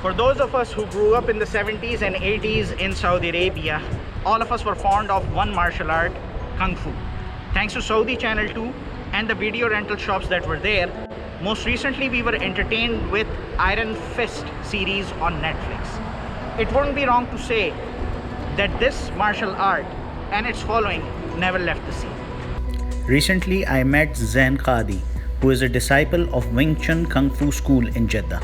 For those of us who grew up in the 70s and 80s in Saudi Arabia, all of us were fond of one martial art, Kung Fu. Thanks to Saudi Channel 2 and the video rental shops that were there, most recently we were entertained with Iron Fist series on Netflix. It wouldn't be wrong to say that this martial art and its following never left the scene. Recently I met Zain Kazi, who is a disciple of Wing Chun Kung Fu school in Jeddah.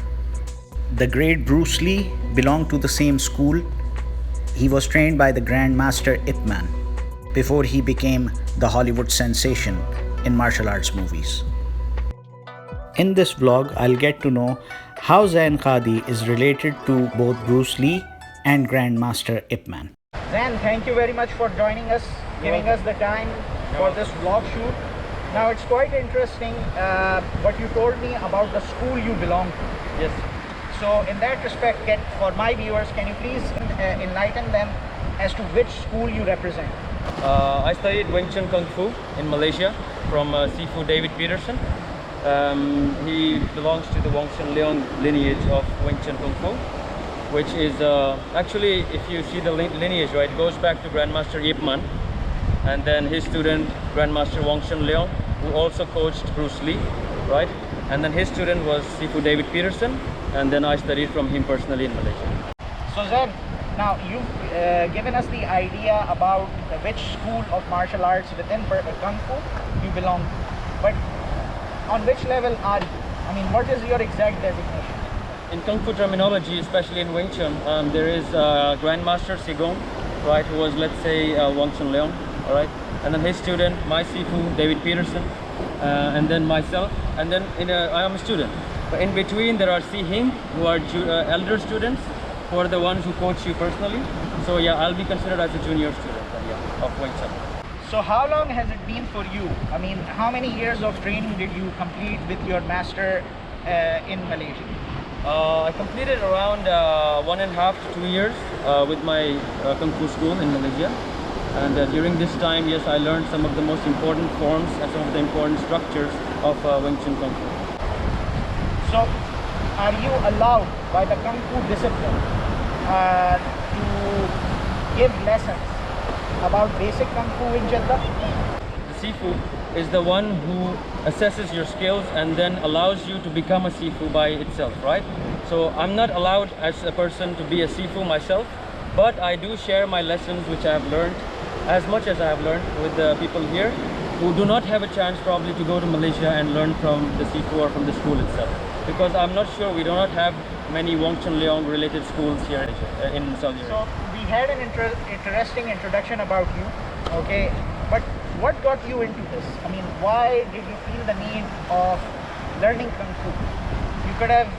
The great Bruce Lee belonged to the same school. He was trained by the Grandmaster Ip Man before he became the Hollywood sensation in martial arts movies. In this vlog, I'll get to know how Zain Kazi is related to both Bruce Lee and Grandmaster Ip Man. Zain, thank you very much for joining us, giving us the time for this vlog shoot. Now it's quite interesting what you told me about the school you belong to. Yes. So in that respect, for my viewers, can you please enlighten them as to which school you represent? I studied Wing Chun Kung Fu in Malaysia from Sifu David Peterson. He belongs to the Wong Chun Leong lineage of Wing Chun Kung Fu, which is actually, if you see the lineage, right, it goes back to Grandmaster Ip Man, and then his student Grandmaster Wong Chun Leong, who also coached Bruce Lee, right? And then his student was Sifu David Peterson, and then I studied from him personally in Malaysia. So Zain, now you've given us the idea about which school of martial arts within Kung Fu you belong to. But on which level are you? I mean, what is your exact designation? In Kung Fu terminology, especially in Wing Chun, there is Grandmaster Sigong, right, who was, let's say, Wong Chun Leong, all right? And then his student, my Sifu, David Peterson, and then myself, and then I am a student. But in between, there are Si Hing, who are elder students, who are the ones who coach you personally. So yeah, I'll be considered as a junior student of Wing Chun. So how long has it been for you? I mean, how many years of training did you complete with your master in Malaysia? I completed around 1.5 to 2 years with my Kung Fu school in Malaysia. And during this time, yes, I learned some of the most important forms and some of the important structures of Wing Chun Kung Fu. So, are you allowed by the Kung Fu discipline to give lessons about basic Kung Fu in Jeddah? The Sifu is the one who assesses your skills and then allows you to become a Sifu by itself, right? So I'm not allowed as a person to be a Sifu myself, but I do share my lessons which I have learned, as much as I have learned, with the people here who do not have a chance probably to go to Malaysia and learn from the Sifu or from the school itself. Because I'm not sure, we do not have many Wong Chun Leong related schools here in Saudi Arabia. So we had an interesting introduction about you, okay, but what got you into this? I mean, why did you feel the need of learning Kung Fu? You could have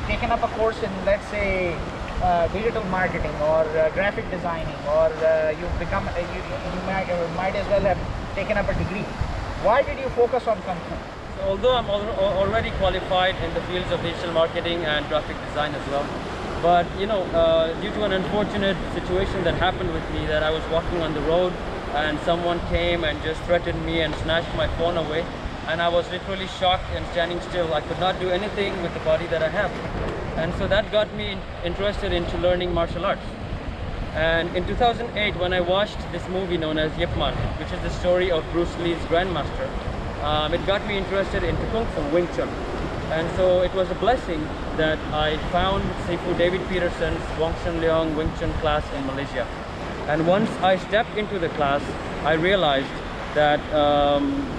taken up a course in, let's say, digital marketing or graphic designing, or you might as well have taken up a degree. Why did you focus on Kung Fu? So although I'm already qualified in the fields of digital marketing and graphic design as well, but you know, due to an unfortunate situation that happened with me, that I was walking on the road and someone came and just threatened me and snatched my phone away, and I was literally shocked and standing still. I could not do anything with the body that I have, and so that got me interested into learning martial arts. And in 2008, when I watched this movie known as Ip Man, which is the story of Bruce Lee's Grandmaster, it got me interested into Kung Fu, Wing Chun. And so it was a blessing that I found Sifu David Peterson's Wong Chun Leong Wing Chun class in Malaysia. And once I stepped into the class, I realized that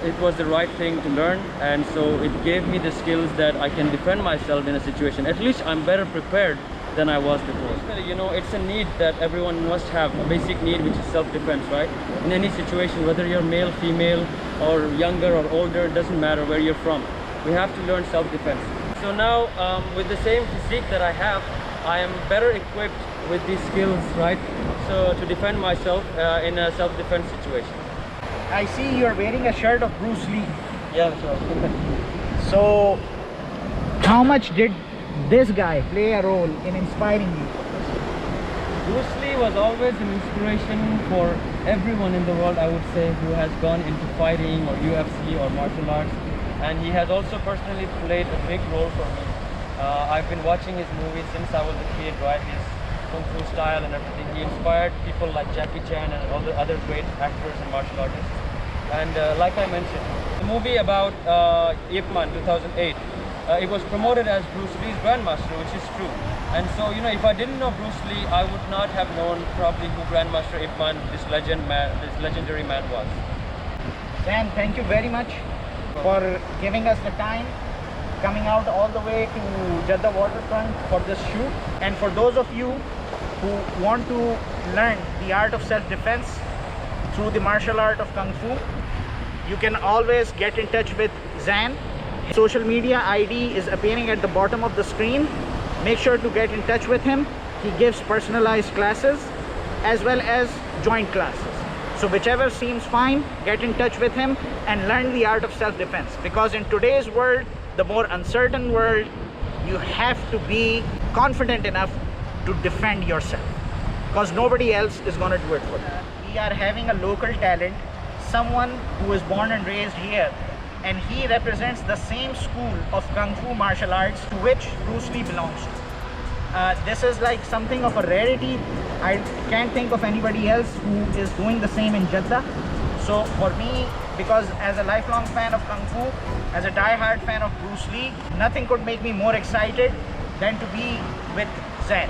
it was the right thing to learn, and so it gave me the skills that I can defend myself in a situation. At least I'm better prepared than I was before. You know, it's a need that everyone must have, a basic need, which is self-defense, right? In any situation, whether you're male, female, or younger or older, it doesn't matter where you're from. We have to learn self-defense. So now, with the same physique that I have, I am better equipped with these skills, right? So to defend myself in a self-defense situation. I see you're wearing a shirt of Bruce Lee. Yeah, sure. So, how much did this guy play a role in inspiring you? Bruce Lee was always an inspiration for everyone in the world, I would say, who has gone into fighting or UFC or martial arts. And he has also personally played a big role for me. I've been watching his movies since I was a kid, right? His Kung Fu style and everything. He inspired people like Jackie Chan and all the other great actors and martial artists. And like I mentioned, the movie about Ip Man 2008, it was promoted as Bruce Lee's Grandmaster, which is true. And so, you know, if I didn't know Bruce Lee, I would not have known probably who Grandmaster Ip Man, this legendary man was. Zain, thank you very much for giving us the time, coming out all the way to Jeddah waterfront for this shoot. And for those of you who want to learn the art of self-defense through the martial art of Kung Fu, you can always get in touch with Zain. Social media ID is appearing at the bottom of the screen. Make sure to get in touch with him. He gives personalized classes as well as joint classes. So whichever seems fine, get in touch with him and learn the art of self-defense. Because in today's world, the more uncertain world, you have to be confident enough to defend yourself, because nobody else is going to do it for you. We are having a local talent, someone who is born and raised here, and he represents the same school of Kung Fu martial arts to which Bruce Lee belongs to. This is like something of a rarity. I can't think of anybody else who is doing the same in Jeddah. So for me, because as a lifelong fan of Kung Fu, as a die-hard fan of Bruce Lee, nothing could make me more excited than to be with Zain.